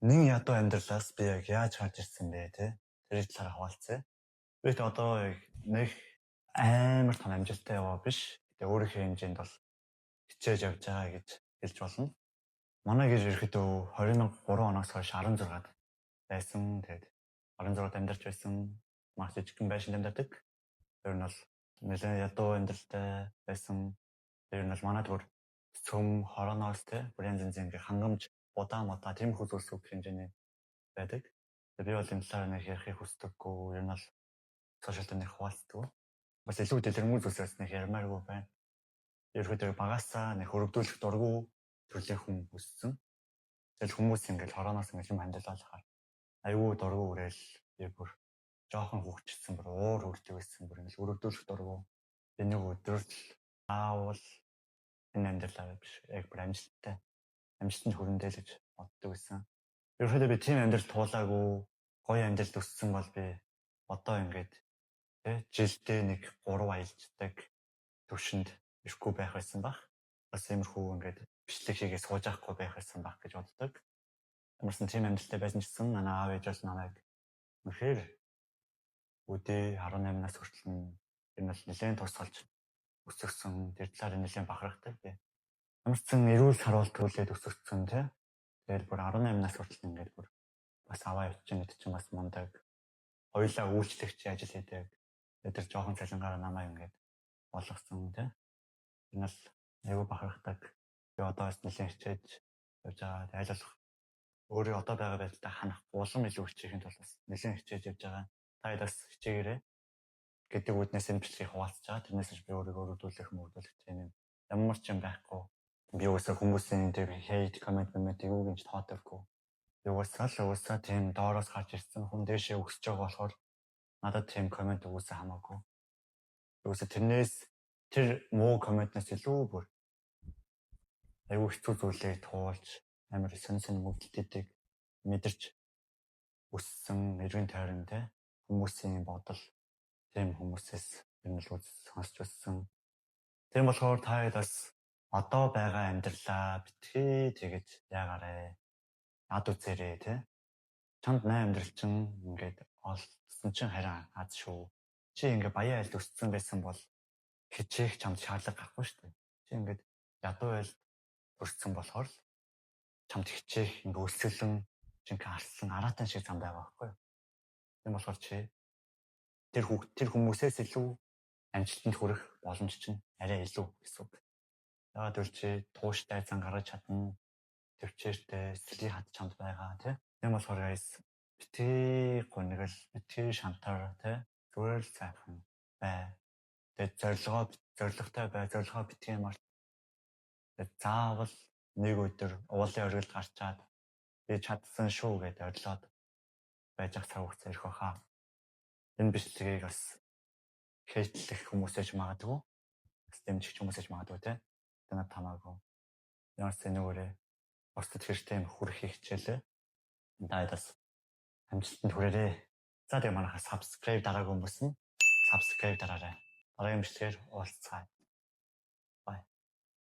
Нэг ядуу амьдралаас би яг яаж гарч ирсэн бэ те? Тэр талаар хаваалцъя. Би ч одоо яг нэг амар том амжилттай яваа биш. Тэгээ өөрийнхөө хэмжээнд бол хичээж явж байгаа гэж хэлж болно. Манай гэр ирэхдээ 2003 оноос хойш 16-д байсан. Тэгээд 16-д амьдарч байсан. Маш жижигхэн байшин амьдардаг. Тэр нь бол нэлээд ядуу амьдралтай байсан. Тэр нь бол манай түр цөм хорооноос те бүрэн зэнзэн хангамж удаа тийм хөлөөс үг хэмжээний байдаг. Би бол энэ талаар нэг ярихыг хүсдэггүй. Ер нь бол сошиалд нэг хуваалцдаг. Бас илүү дэлгэрэнгүй зүйлсээс нэг ярмааргүй байна. Ерөөдөө багасаа нэг хөрөгдүүлэх дурггүй төрлийн хүн өссөн. Тэгэл хүмүүс ингээл хорооноос ингээл юм хандилаалахаар айгүй дурггүй урайл би бүр жоохон хөвгчсэн бүр уур хүрдэг байсан. Бүр ингээл хөрөгдүүлэх дурггүй. Би нэг өдөр л аавал энэ амьдралаа биш яг бүр амжилтанд хүрэндээ л гэж боддог байсан. Ерөөдөө би тийм амьдрал туулаагүй гоё амьдралд өссөн бол би одоо ингээд жилдээ нэг 3 аялждаг төвшөнд ирэхгүй байх байсан баг. Бас иймэрхүү ингээд бичлэг хийгээ сууж авахгүй байх байсан баг гэж боддог. Ямарсан тийм амьдралтай байсан ч гэсэн манай аав ээж бол намайг үнэхээр үдээ 18-наас хүртэл энэ бол нэлээд тусгалж өсгсөн. Тэр талаар нэлээд бахархдаг би. Ямарсан эрүүл харуулт төлөөд өсгсөн тий. Тэгээд бүр 18-наас хүртэл ингээд бүр бас аваа явчихна гэдэг чинь бас мундаг. Хоёулаа үйлчлэгч ажил хийдэг. Тэр жоохон цалингаараа намайг ингээд болгосон тий. Энэ л аюу бахархдаг. Би одоо бас нэлээд хичээж явж байгаа. Айл болох өөрөө одоо байгаа байдлаа ханах улам илүү хичээхийн тулд бас нэлээд хичээж явж байгаа. Та бас хичээгээрэй гэдэг үднээс энэ бичлэгийг хуваалцаж байгаа. Тэрнээс ч би өөрийгөө өргөдүүлэх юм. Ямар ч юм байхгүй. Би өсөө хүмүүсийн тэр хейт комент юу гэж тоодоггүй. Би уусаа тийм доороос гарч ирсэн хүн дээшээ өсөж байгаа болохоор надад тийм комент өгөөсөө хамаагүй. Өсөө тэрнээс тэр муу комментнаас илүү бүр аюу хэцүү зүйлээ туулж амар сонсон мөвдөлтөйг мэдэрч өссөн эргэн тойрон те хүмүүсийн бодол тийм хүмүүсээс ер нь л сонсч өссөн. Тийм болохоор та бас одоо байгаа амьдралаа битгий тэгэж яагаарэ. Над үзээрэй те. Чамд 8 амьдрал чинь ингээд олдсон чинь харин аз шүү. Чи ингээд баян айлд өссөн байсан бол хичээх чамд шаардлага гарахгүй шүү дээ. Чи ингээд ядуу айлд өссөн болохоор л чамд хичээх ингээд өсгөлэн жинхэнэ арсан аратан шиг зам байгаа байхгүй юу? Тийм болохоор чи тэр хүмүүсээс илүү амжилтанд хүрэх боломж чинь арай илүү гэсэн үг. Яагаад гэвэл чи тууштай зан гаргаж чадна. Төвчээртэй сэтгэлийн хад чамд байгаа тийм. Тийм болохоор guys битгий гонигл битгий шантаар тийм зүгээр л сайхан бай. Тэгээд зорилготой бай. Зорилгоо битгий март. Тэгээд заавал нэг өдөр уулын оргилд гарчаад би чадсан шүү гэдээ орлоод байж ах цаг хугацаа ирэх баха. Энэ бичлэгийг бас хейтлэх хүмүүсэж магадгүй. Бас дэмжих хүмүүсэж магадгүй тийм. Танаа тамаагүй. Ямарс энэгээр бусдад хэрэгтэй хүрхийг хичээлээ. Дайдас амжилтанд хүрээрээ. За тэгээ манайхаа subscribe дараагүй хүмүүс нь subscribe дараарай. Дараагийн бичлэгээр уулзцгаая.